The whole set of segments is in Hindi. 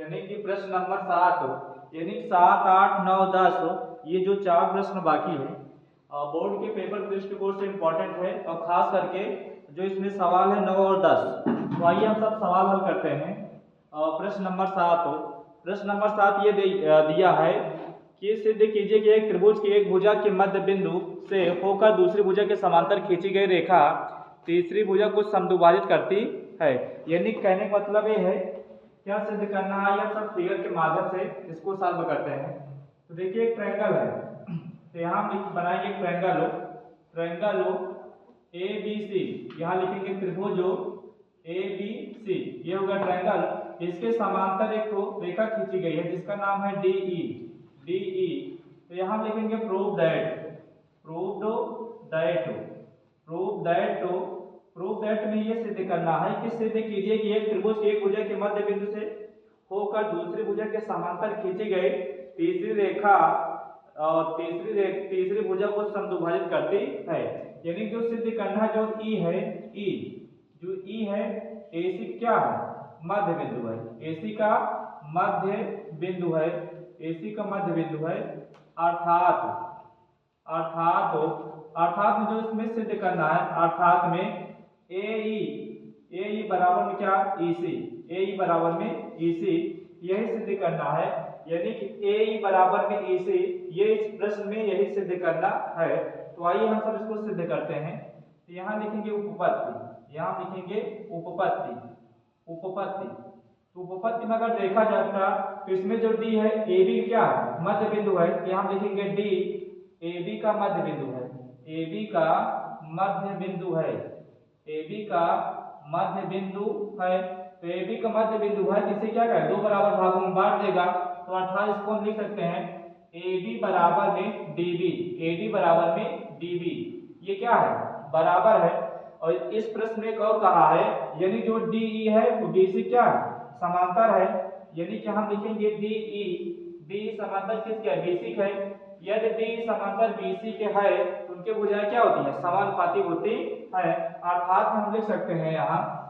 यानी कि प्रश्न नंबर 7 हो, यानी 7, 8, 9, 10 हो, ये जो 4 प्रश्न बाकी है बोर्ड के पेपर दृष्टिकोण से इम्पोर्टेंट है और खास करके जो इसमें सवाल है 9 और 10। तो आइए हम सब सवाल हल करते हैं। प्रश्न नंबर 7 हो, प्रश्न नंबर 7 ये दिया है कि सिद्ध कीजिए कि एक त्रिभुज की एक भुजा के मध्य बिंदु से होकर दूसरी भुजा के समांतर खींची गई रेखा तीसरी भुजा को समद्विभाजित करती है। यानी कहने का मतलब ये है क्या सिद्ध करना है, या सब फिगर के माध्यम से इसको सॉल्व करते हैं। तो देखिए एक ट्रायंगल है, तो यहाँ बनाएंगे एक ट्रायंगल हो ए बी सी, यहाँ लिखेंगे त्रिभुज हो ए बी सी, ये होगा ट्रायंगल। इसके समांतर एक तो रेखा खींची गई है जिसका नाम है डी ई। तो यहाँ लिखेंगे प्रूव दैट में ये सिद्ध करना है कि सिद्ध कीजिए कि एक त्रिभुज एक भुजा के मध्य बिंदु से होकर दूसरी भुजा के समांतर खींची गई तीसरी रेखा और तीसरी भुजा को समद्विभाजित करती है। यानी जो सिद्ध करना है जो ई है, जो ई है एसी क्या है, मध्य बिंदु है, एसी का मध्य बिंदु है। अर्थात में जो इसमें सिद्ध करना है, अर्थात में ए बराबर में क्या, ए बराबर में ईसी, यही सिद्ध करना है। यानी कि ए बराबर में ईसी, ये इस प्रश्न में यही सिद्ध करना है। तो आइए हम सब इसको सिद्ध करते हैं। तो यहाँ लिखेंगे उपपत्ति में अगर देखा जाता तो इसमें जो डी है ए बी क्या है, मध्य बिंदु है। तो यहाँ लिखेंगे डी ए बी का मध्य बिंदु है, ए बी का मध्य बिंदु है। तो ए बी का मध्य बिंदु है जिसे क्या करें, दो बराबर भागों में बांट देगा। तो अर्थात इसको हम लिख सकते हैं ए डी बराबर में डी बी, ये क्या है, बराबर है। और इस प्रश्न में एक और कहा है, यानी जो डी ई है वो बी सी क्या है, समांतर है। यानी कि हम लिखेंगे डी समांतर किसके है, बी सी के है। यदि डी समांतर बी सी के है तो उनके भुजाएं क्या होती है, समानुपाती होती है। अर्थात हम लिख सकते हैं, यहाँ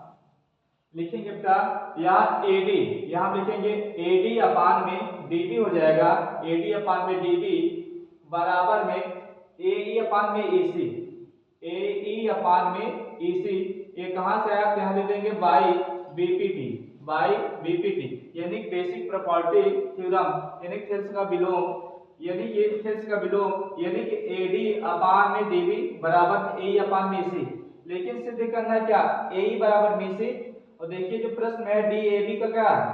लिखेंगे बेटा यहाँ एडी, यहाँ लिखेंगे एडी अपान में डीबी हो जाएगा, एडी अपान में डीबी बराबर में एई अपान में ईसी, एई अपान में ईसी। ये कहां से आया, यहाँ लिख देंगे बाई बीपीटी, यानी बेसिक प्रॉपर्टी थ्योरम, यानी थेल्स का विलोम, यानी कि एडी अपान में डीबी बराबर एई अपान में ईसी। लेकिन सिद्ध करना है क्या, एई बराबर में ईसी। और देखिए जो प्रश्न है डी ए बी का क्या है,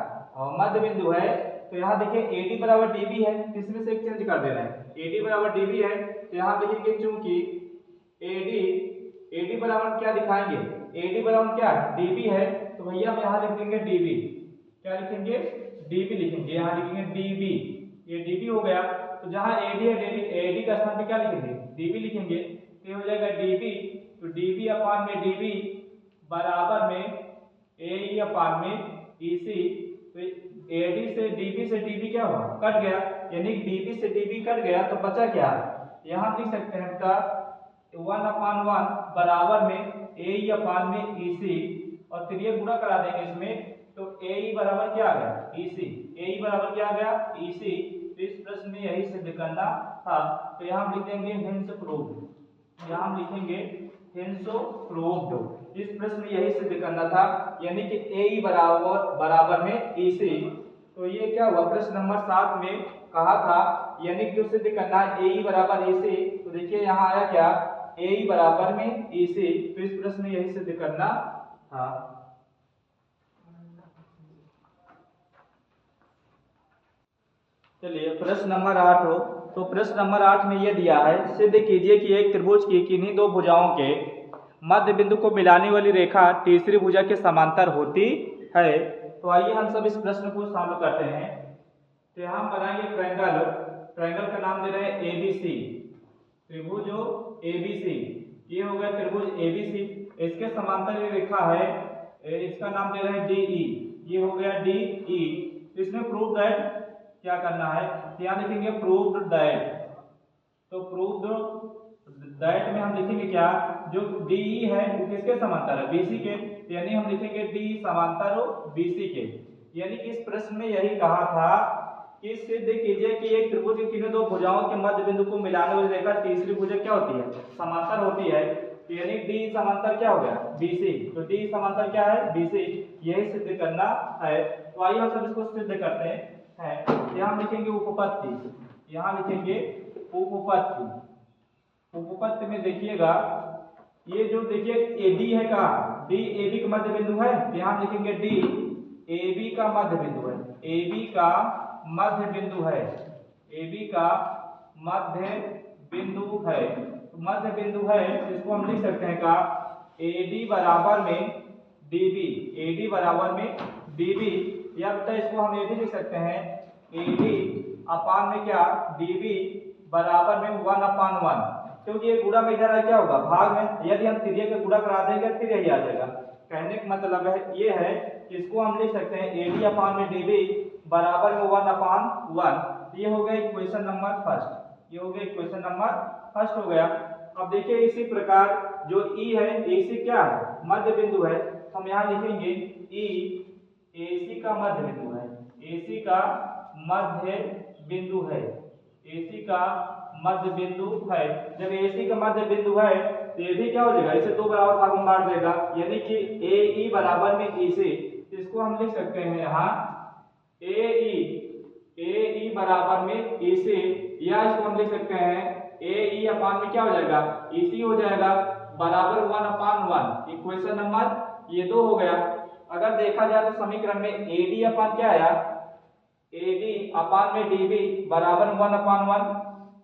मध्य बिंदु है। तो यहाँ देखिए एडी बराबर डीबी है, इसमें से एक चेंज कर देना है, एडी बराबर डीबी है। तो यहाँ लिखेंगे चूंकि एडी बराबर क्या दिखाएंगे, एडी बराबर क्या है, डीबी है। तो भैया हम यहाँ लिख देंगे डीबी, क्या लिखेंगे, डीबी लिखेंगे, यहाँ लिखेंगे डीबी, ये डीबी हो गया। तो जहाँ एडी है एडी का स्थान पे क्या लिखेंगे, डीबी लिखेंगे। तो हो जाएगा डीबी, तो डीबी अपान में डीबी बराबर में ए अपान में ईसी। तो एडी से डीबी क्या हुआ, कट गया, यानी डीबी से डीबी कट गया तो बचा क्या, यहाँ लिख सकते हैं का 1/1 बराबर में ए अपान में ईसी, और फिर ये गुणा करा देंगे इसमें। तो ए बराबर क्या आ गया, ईसी, ए बराबर क्या आ गया, ईसी। तो इस प्रश्न में यही सिद्ध करना था। तो यहाँ हम लिख देंगे हेंस प्रूव्ड, यहाँ हम लिखेंगे हेंस प्रूव्ड, इस प्रश्न में यही सिद्ध करना था, यानी कि ए बराबर में ईसी। तो ये क्या हुआ, प्रश्न नंबर 7 में कहा था, यानी कि सिद्ध करना है ए बराबर ईसी। तो देखिए यहाँ आया क्या, ए बराबर में ईसी। तो इस प्रश्न में यही सिद्ध करना था। चलिए प्रश्न नंबर 8 हो, तो प्रश्न नंबर 8 में यह दिया है, सिद्ध कीजिए कि एक त्रिभुज की किन्हीं दो भुजाओं के मध्य बिंदु को मिलाने वाली रेखा तीसरी भुजा के समांतर होती है। तो आइए हम सब इस प्रश्न को सॉल्व करते हैं। तो यहाँ बनाएंगे ट्रायंगल का नाम दे रहे हैं एबीसी, त्रिभुज एबीसी, ये हो गया त्रिभुज एबीसी। इसके समांतर ये रेखा है, इसका नाम दे रहे हैं डीई, ये हो गया डीई। इसमें प्रूव दैट क्या करना है, यहाँ लिखेंगे प्रूव्ड दैट। तो प्रूव्ड दैट में हम लिखेंगे क्या, जो डीई है वो किसके समांतर है, बीसी के। यानी हम लिखेंगे डी समांतर हो बीसी के। यानी कि इस प्रश्न में यही कहा था कि सिद्ध कीजिए कि एक त्रिभुज की किन्हीं दो भुजाओं के मध्य बिंदु को मिलाने वाली रेखा तीसरी भुजा क्या होती है, समांतर होती है। तो यानी डी समांतर क्या हो गया, बीसी। तो डी समांतर क्या है, बीसी। यही सिद्ध करना है। तो आइए हम सब इसको सिद्ध करते हैं। यहाँ लिखेंगे उपपत्ति, यहाँ लिखेंगे उपपत्ति। उपपत्ति में देखिएगा ये जो देखिए एडी है का, डी एबी का मध्य बिंदु है। यहाँ लिखेंगे डी एबी का मध्य बिंदु है, एबी का मध्य बिंदु है, एबी का मध्य बिंदु है। तो मध्य बिंदु है, इसको हम लिख सकते हैं का एडी बराबर में डीबी, एडी बराबर में डीबी। या बेटा इसको हम ये भी लिख सकते हैं एडी अपान में क्या, डीबी बराबर में 1/1, क्योंकि ये गुणा में इधर क्या होगा, भाग में। यदि हम त्रिज्या का गुणा करा देंगे फिर यही आ जाएगा। कहने का मतलब है ये है कि इसको हम लिख सकते हैं एडी अपान में डीबी बराबर में 1/1। ये हो गया इक्वेशन नंबर फर्स्ट, ये हो गया इक्वेशन नंबर फर्स्ट हो गया। अब देखिए इसी प्रकार जो ई है, एसी क्या है, मध्य बिंदु है। हम यहाँ लिखेंगे ई एसी का मध्य बिंदु है, एसी का मध्य बिंदु है, एसी का मध्य बिंदु है। जब एसी का मध्य बिंदु है तो ये भी क्या हो जाएगा, इसे दो बराबर भागों में बांट देगा, यानी कि ए ई बराबर में ई सी। इसको हम लिख सकते हैं यहाँ ए ई बराबर में ई सी, या इसको हम लिख सकते हैं ए ई अपान में क्या हो जाएगा, ई सी हो जाएगा बराबर 1/1। इक्वेशन नंबर ये 2 हो गया। अगर देखा जाए तो समीकरण में एडी अपान क्या आया, एडी अपान में डीबी बराबर 1/1।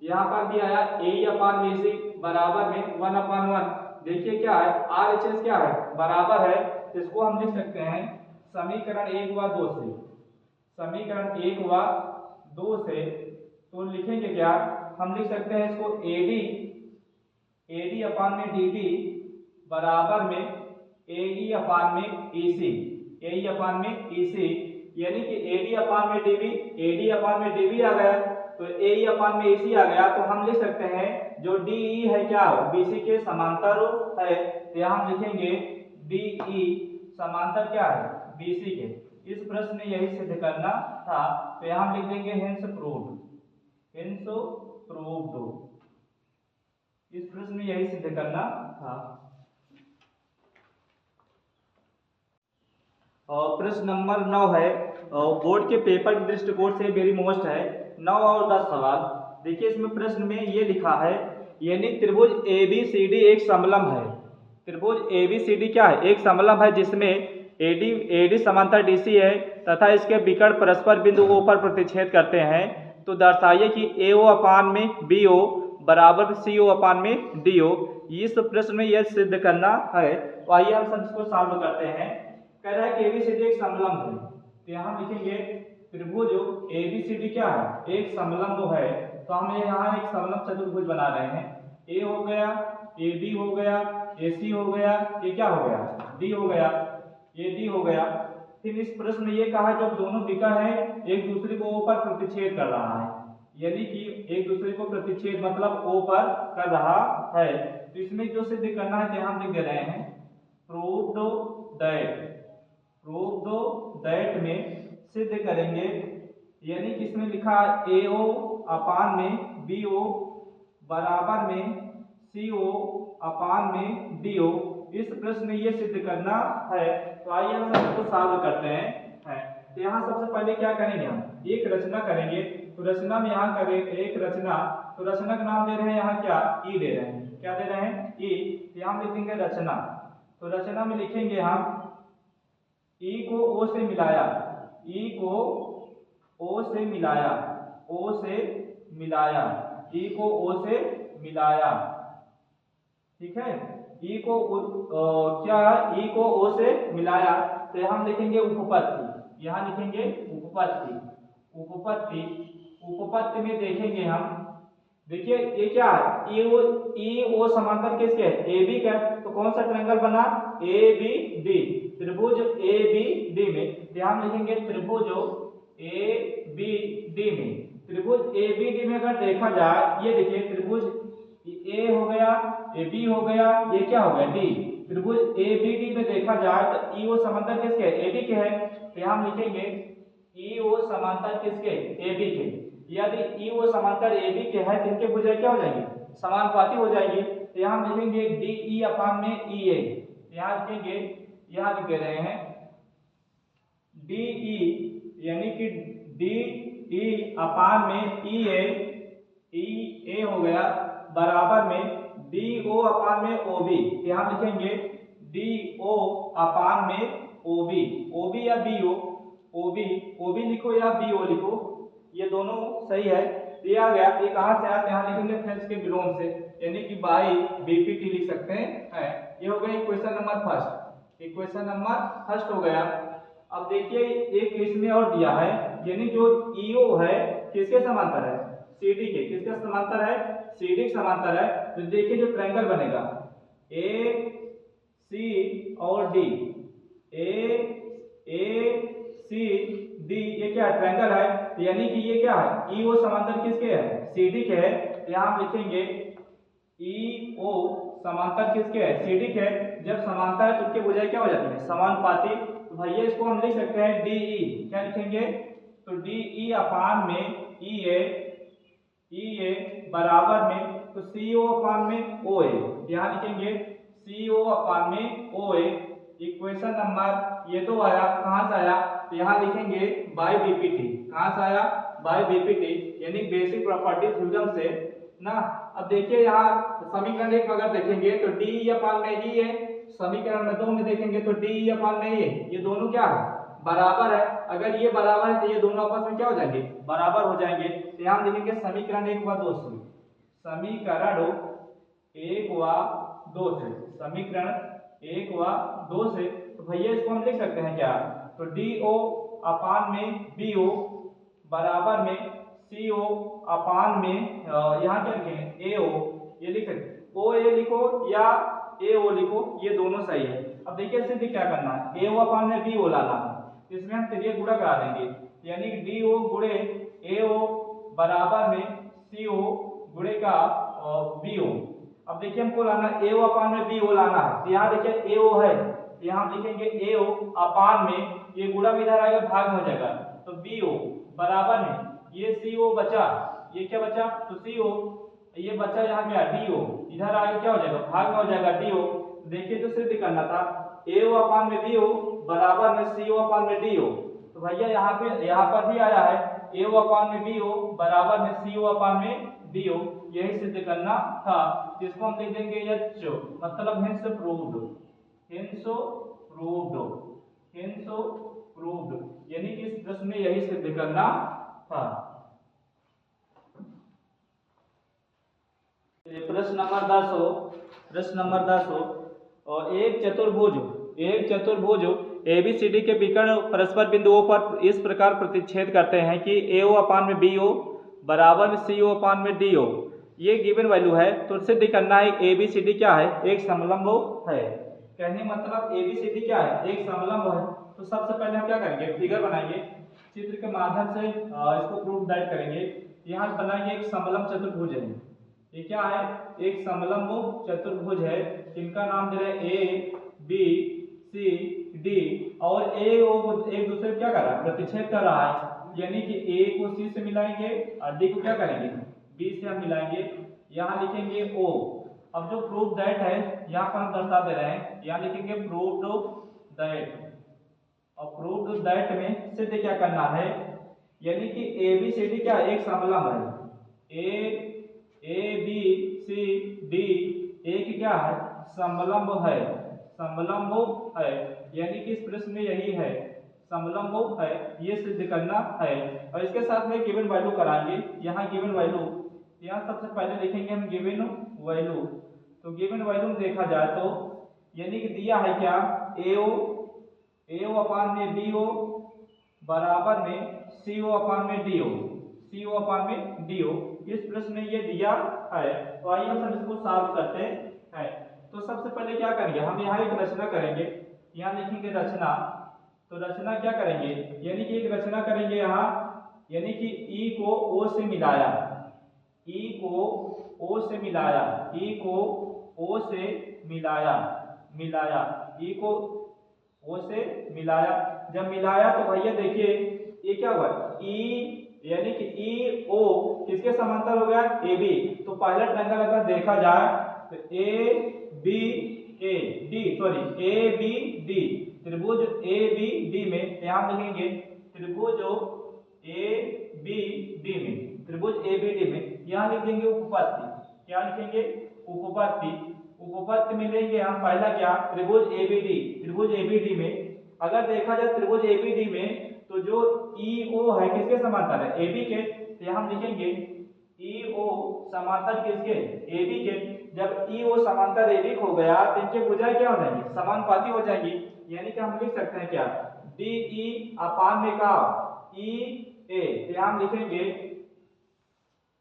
यहाँ पर भी आया ए अपान में सी बराबर में 1/1। देखिए क्या है, आर एच एस क्या है, बराबर है। इसको हम लिख सकते हैं समीकरण 1 व 2 से, समीकरण 1 व 2 से। तो लिखेंगे क्या, हम लिख सकते हैं इसको एडी अपान में डीबी बराबर में ए अपान में ई सी, ए अपान में ई सी। यानी कि एडी अपान में डीबी, एडी अपान में डीबी आ गया, तो ए अपान में एसी आ गया। तो हम लिख सकते हैं जो डीई है क्या, बीसी के समांतर है। तो यहाँ हम लिखेंगे डीई समांतर क्या है, बीसी के। इस प्रश्न में यही सिद्ध करना था, तो यहाँ हम लिख देंगे हेंस प्रूव्ड, हेंस प्रूव्ड। इस प्रश्न में यही सिद्ध करना था। प्रश्न नंबर 9 है, बोर्ड के पेपर के दृष्टिकोण से वेरी मोस्ट है। 9 और 10 सवाल देखिए। इसमें प्रश्न में ये लिखा है, यानी त्रिभुज ABCD एक समलंब है। त्रिभुज ABCD क्या है, एक समलंब है जिसमें AD समांतर DC है तथा इसके विकर्ण परस्पर बिंदु O पर प्रतिच्छेद करते हैं। तो दर्शाइए कि AO अपान में BO बराबर CO अपान में DO। इस प्रश्न में यह सिद्ध करना है। तो आइए हम सब इसको सॉल्व करते हैं। कह रहा है कि ABCD एक समलंब है, तो यहाँ लिखेंगे त्रिभुज ABCD क्या है, एक समलंब है। तो हम यहाँ एक समलंब चतुर्भुज बना रहे हैं। A हो गया, AB हो गया, AC हो गया, ये क्या हो गया, D हो गया, ये D हो गया। फिर इस प्रश्न में ये कहा जब दोनों विकर्ण है एक दूसरे को O पर प्रतिच्छेद कर रहा है, यानी कि एक दूसरे को प्रतिच्छेद मतलब O पर कर रहा है। तो इसमें जो सिद्ध करना है यहाँ लिख दे रहे हैं प्रूव्ड दैट में सिद्ध करेंगे। यानी कि इसमें लिखा AO अपान में BO बराबर में CO अपान में DO। इस प्रश्न में ये सिद्ध करना है। तो आइए हम इसको सॉल्व करते हैं। तो यहाँ सबसे पहले क्या करेंगे, हम एक रचना करेंगे। तो रचना में यहाँ करें एक रचना, तो रचना का नाम दे रहे हैं यहाँ क्या, ई दे रहे हैं, क्या दे रहे हैं, ई। तो यहाँ लिखेंगे रचना। तो रचना में लिखेंगे हम ई को ओ से मिलाया, ई को ओ से मिलाया, ओ से मिलाया, ई को ओ से मिलाया, ठीक है। ई को क्या, ई को ओ से मिलाया। तो हम लिखेंगे उपपत्ति, यहाँ लिखेंगे उपपत्ति। उपपत्ति में देखेंगे हम, देखिए ये क्या है, ई ओ समांतर किसके है, AB का। तो कौन सा ट्रायंगल बना, ABD, त्रिभुज ABD में। ध्यान लिखेंगे त्रिभुज ABD में, त्रिभुज ABD में अगर देखा जाए, ये देखिए त्रिभुज A हो गया, AB हो गया, ये क्या हो गया D। त्रिभुज ABD में देखा जाए तो EO समांतर किसके है, AB के है। तो यहाँ हम लिखेंगे ई ओ समांतर किसके, ए बी के। यदि ई ओ समांतर ए बी के है तो इनके भुजाएं क्या हो जाएंगी, समानुपाती हो जाएगी। तो यहाँ हम लिखेंगे डी ई अपान में ई ए, यहाँ लिखेंगे, यहाँ लिख दे रहे हैं डी ई यानी कि डी ई अपान में ई ए हो गया बराबर में डी ओ अपान में ओ बी। यहाँ लिखेंगे डी ओ अपान में ओ बी या बी ओ बी लिखो या बी ओ लिखो, ये दोनों सही है। दिया गया ये कहाँ से आया, यहाँ लिखेंगे फ्रेंड्स के विलोम से, यानी कि बाई बीपीटी लिख सकते हैं। ये हो गया equation number first, equation number first हो गया। अब देखिए एक इसमें और दिया है, यानी जो ईओ है किसके समांतर है, सीडी के। किसके समांतर है, सीडी के समांतर है। तो देखिए जो ट्रायंगल बनेगा ए सी और डी, ए सी डी, ये क्या है, ट्रायंगल है। यानी कि ये क्या है, ईओ समांतर किसके है, सीडी के है। यहाँ हम लिखेंगे ईओ समांतर किसके है, सीडी के है। जब समांतर है तो उनके भुजाएं क्या हो जाती है, समानुपाती। तो भैया इसको हम लिख सकते हैं डीई, क्या लिखेंगे, तो डीई अपान में ई ए बराबर में, तो सीओ अपान में ओ ए, यहाँ लिखेंगे सीओ अपान में ओ ए। इक्वेशन नंबर ये तो आया, कहाँ से आया, तो यहाँ लिखेंगे बाय बीपीटी। कहाँ से आया, बाय बीपीटी, यानी बेसिक प्रॉपर्टी थ्योरम से ना। अब देखिए यहाँ समीकरण एक अगर देखेंगे तो डी अपान में ई है, समीकरण में 2 में देखेंगे तो डी अपान में ए, ये दोनों क्या है, बराबर है। अगर ये बराबर है तो ये दोनों आपस में क्या हो जाएंगे, बराबर हो जाएंगे। तो यहाँ लिखेंगे समीकरण 1 व 2 से, समीकरण 1 व 2 से, समीकरण 1 व 2 से। तो भैया इसको हम लिख सकते हैं क्या, तो डी ओ अपान में बी ओ बराबर में सी ओ अपान में यहाँ क्या लिखेंगे ए ओ, ये लिख सकते, ओ ए लिखो या ए ओ लिखो, ये दोनों सही है। अब देखिए सिद्ध क्या करना है, ए ओ अपान में बी ओ लाना है, इसमें हम त्रिज्यीय गुणा करा देंगे, यानी डी ओ गुणे ए ओ बराबर में सी ओ गुणे का बी ओ। अब देखिए हमको लाना ए ओ अपान में बी ओ लाना है। तो यहाँ देखिए ए ओ है, यहाँ लिखेंगे ए ओ अपान में, ये गुणा भी इधर आएगा भाग में हो जाएगा, तो बी ओ बराबर में ये सी ओ बचा, ये क्या बचा, तो सी ओ, ये बचा यहाँ क्या डी ओ, इधर आगे क्या हो जाएगा, भाग में हो जाएगा डी ओ। देखिए तो सिद्ध करना था ए ओ अपान में बी ओ बराबर में सी ओ अपान में डी ओ। तो भैया यहाँ पर भी आया है ए ओ अपान में बी ओ बराबर में सी ओ अपान में डी ओ, यही सिद्ध करना था। जिसको हम लिख देंगे एच, मतलब हेंस प्रूव्ड, हेंस प्रूव्ड, यानी कि इस प्रश्न में यही सिद्ध करना था। प्रश्न नंबर 10 हो, प्रश्न नंबर 10 हो, और एक चतुर्भुज एबीसीडी के विकर्ण परस्पर बिंदुओं पर इस प्रकार प्रतिच्छेद करते हैं कि एओ अपान में बीओ बराबर में सीओ अपान में डीओ, ये गिवन वैल्यू है। तो सिद्ध करना है एबीसीडी क्या है, एक समलंब है। कहने मतलब एबीसीडी क्या है, एक समलंब है। तो सबसे पहले हम क्या करेंगे, फिगर बनाएंगे, चित्र के माध्यम से इसको प्रूफ दैट करेंगे। यहाँ बनाएंगे एक समलंब चतुर्भुज है, ये क्या है, एक समलंब चतुर्भुज है, इनका नाम दे रहे हैं ए बी सी डी, और ए ओ एक दूसरे को क्या कर रहा है, प्रतिच्छेद कर रहा है। यानी कि ए को सी से मिलाएंगे और डी को क्या करेंगे, बी से हम मिलाएंगे, यहाँ लिखेंगे ओ। अब जो प्रूफ दैट है यहाँ पर हम दर्शा दे रहे हैं, यहाँ लिखेंगे प्रूव्ड दैट, और प्रूव्ड दैट में सिद्ध क्या करना है, यानी कि ए बी सी डी क्या एक समलंब है, ए बी सी डी एक क्या है, समलंब है, समलंब है, यानी कि इस प्रश्न में यही है, समलंब है, ये सिद्ध करना है। और इसके साथ में गिवन वैल्यू कराएंगे, यहाँ गिवन वैल्यू, यहाँ सबसे पहले लिखेंगे हम गिवन वैल्यू। तो गिवन वैल्यू में देखा जाए तो यानी कि दिया है क्या, एओ अपान में बीओ बराबर में सीओ अपान में डीओ, सीओ अपान में डीओ, इस प्रश्न में ये दिया है। तो आइए हम सब इसको सॉल्व करते हैं। तो सबसे पहले क्या करेंगे, हम यहाँ एक रचना करेंगे, यहाँ लिखेंगे रचना। तो रचना क्या करेंगे, यानी कि एक रचना करेंगे यहाँ, यानी कि ई को ओ से मिलाया, ई को ओ से मिलाया, ई को ओ से मिलाया, ई को ओ से मिलाया। जब मिलाया तो भैया देखिए ये क्या हुआ, ई यानी कि ई ओ किसके समांतर हो गया, ए बी। तो पहला ट्रायंगल अगर देखा जाए तो A B A D sorry A B D, त्रिभुज ए बी डी में यहाँ लिखेंगे त्रिभुज ए बी डी में, त्रिभुज ए बी डी में यहाँ लिख देंगे उपपत्ति। क्या लिखेंगे, उपपत्ति। उपपत्ति में लेंगे हम पहला क्या, त्रिभुज ए बी डी। त्रिभुज ए बी डी में अगर देखा जाए त्रिभुज ए बी डी में तो जो ई ओ है किसके समांतर है, ए बी के। तो यहाँ लिखेंगे ई ओ समांतर किसके, ए बी के। जब ई ओ समांतर ए बी हो गया तो इनके भुजाएं क्या हो जाएंगी, समानुपाती हो जाएगी। यानी कि हम लिख सकते हैं क्या, डी ई अपान में का ई ए। यहाँ हम लिखेंगे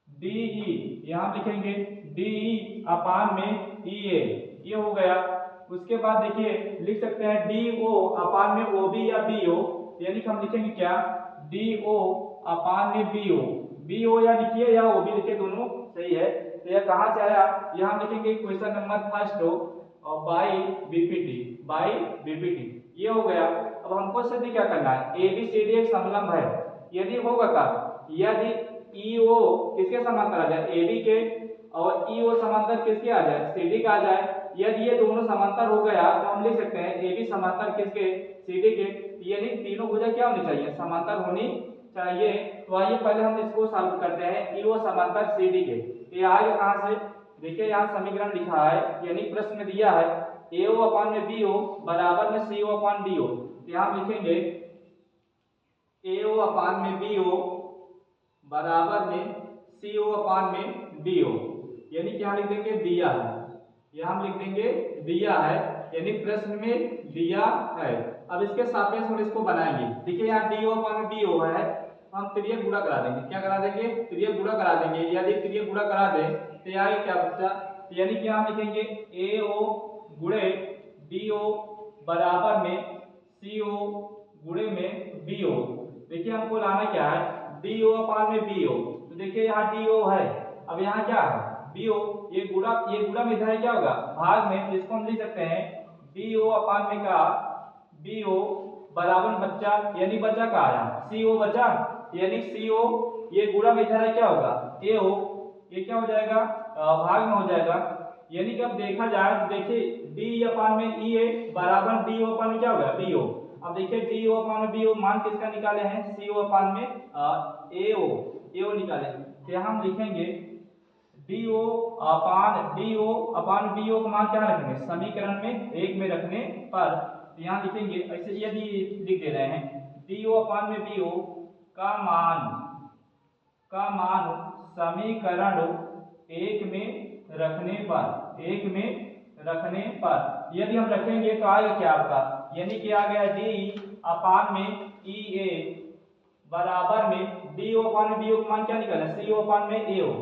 डी ई, यहाँ लिखेंगे डी ई अपान में ई ए, ये हो गया। उसके बाद देखिए लिख सकते हैं डी ओ अपान में ओ बी या बी ओ, यानी कि हम लिखेंगे क्या, डी ओ अपान में बी ओ। बी ओ या लिखिए या ओ बी लिखिए, दोनों सही है। तो यह कहाँ से आया, यहाँ लिखेंगे क्वेश्चन नंबर फर्स्ट हो और बाई बीपीटी, बाई बीपीटी, ये हो गया। अब हमको सिद्ध क्या करना है, ए बी सी डी एक समलंब है, यदि होगा का, यदि ई ओ किसके समांतर आ जाए, ए बी के, और ई ओ समांतर किसके आ जाए, सी डी का आ जाए। यदि ये दोनों समांतर हो गया तो हम लिख सकते हैं ए बी समांतर किसके, सी डी के। यानी तीनों भुजा क्या होनी चाहिए, समांतर होनी चाहिए। तो आइए पहले हम इसको सॉल्व करते हैं, ई ओ समांतर सी डी के। ये आएगा कहाँ से, देखिए यहाँ समीकरण लिखा है, यानी प्रश्न में दिया है ए ओ अपान में बी ओ बराबर में सी ओ अपान डी ओ। यहाँ लिखेंगे ए ओ अपान में बी ओ बराबर में सी ओ अपान में डी ओ, यानी कि यहाँ लिख देंगे दिया है, यहाँ हम लिख देंगे दिया है, यानी प्रश्न में दिया है। अब इसके सापेक्ष में इसको बनाएंगे। देखिए यहाँ डी ओ अपान में बी ओ है, हम त्रियक गुणा करा देंगे। क्या करा देंगे, त्रियक गुणा करा देंगे। यदि त्रियक गुणा करा दे तो यहाँ क्या बच्चा, यानी कि हम लिखेंगे ए ओ गुणे डी ओ बराबर में सी ओ गुणे में बी ओ। देखिए हमको लाना क्या है, डी ओ अपान में बी ओ। तो देखिए यहाँ डी ओ है, अब यहाँ क्या है बी ओ, ये गुणा में इधर क्या होगा भाग में, जिसको हम लिख सकते हैं डी ओ अपान में का बी ओ बराबर बच्चा, यानी बचा का आया सी ओ बचा, यानी सी ओ ये गुणा में इधर क्या होगा ए ओ, ये क्या हो जाएगा भाग में हो जाएगा। यानी कि अब देखा जाए तो देखिए डी अपान में ई ए बराबर डी ओ अपान में क्या होगा बी ओ। अब देखिए डी ओ अपान में बी ओ मान किसका निकाले हैं, सी ओ अपान में ए ओ निकाले। तो यहाँ हम लिखेंगे डी ओ अपान बी ओ का मान क्या रखेंगे, समीकरण में एक में रखने पर यहाँ लिखेंगे ऐसे, यदि लिख दे रहे हैं डी ओ अपान में बी ओ का मान समीकरण एक में रखने पर यदि हम रखेंगे तो आएगा क्या आपका, यानी कि आ गया डी अपान में ई ए बराबर में डी ओ अपान में बी ओ का मान क्या निकला, सी ओ अपान में ए ओ।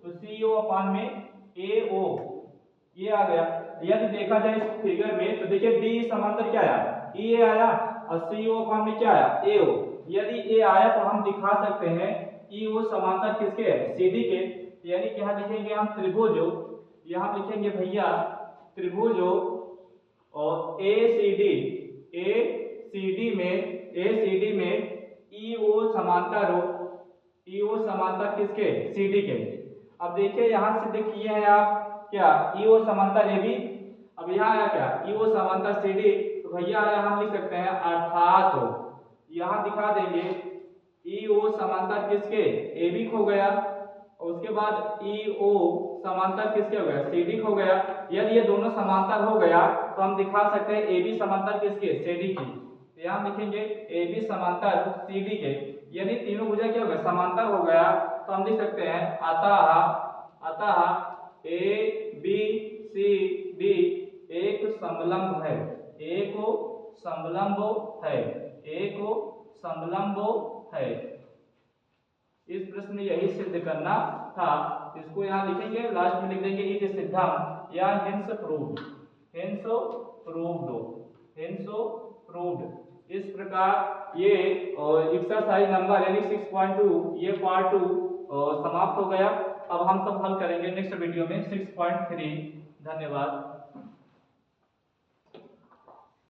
तो सी ओ अपान में ए ओ ये आ गया। यदि देखा जाए इस फिगर में तो देखिए डी समांतर क्या आया, ई ए आया, और सी ओ अपान में क्या आया, ए ओ। यदि ए आया तो हम दिखा सकते हैं ई ओ समांतर किसके है, सी डी के। यानी कि यहाँ लिखेंगे हम त्रिभुज, यहाँ लिखेंगे भैया त्रिभुज और ए सी डी में ई ओ समांतर किसके, सी डी के। अब देखिए यहाँ से देखिए हैं आप क्या, ई ओ समांतर ए बी। अब यहाँ आया क्या, ई ओ समांतर सी डी। तो भैया हम लिख सकते हैं अर्थात यहाँ दिखा देंगे ई ओ समांतर किसके, ए बी हो गया, और उसके बाद ई ओ समांतर किसके हो गया, सी डी हो गया। यदि ये दोनों समांतर हो गया तो हम दिखा सकते हैं ए बी समांतर किसके, सी डी की। तो यहाँ लिखेंगे ए बी समांतर सी डी के। यदि तीनों भुजा क्या हो गया, समांतर हो गया, तो हम लिख सकते हैं अतः ए बी सी डी एक समलंब है। इस प्रश्न में यही सिद्ध करना था। इसको यहाँ लिखेंगे, लास्ट में लिख देंगे इट सिद्धांत या हेंस प्रूव्ड। इस प्रकार ये एक्सरसाइज नंबर यानी 6.2 ये पार्ट 2 समाप्त हो गया। अब हम सब हल करेंगे नेक्स्ट वीडियो में 6.3। धन्यवाद।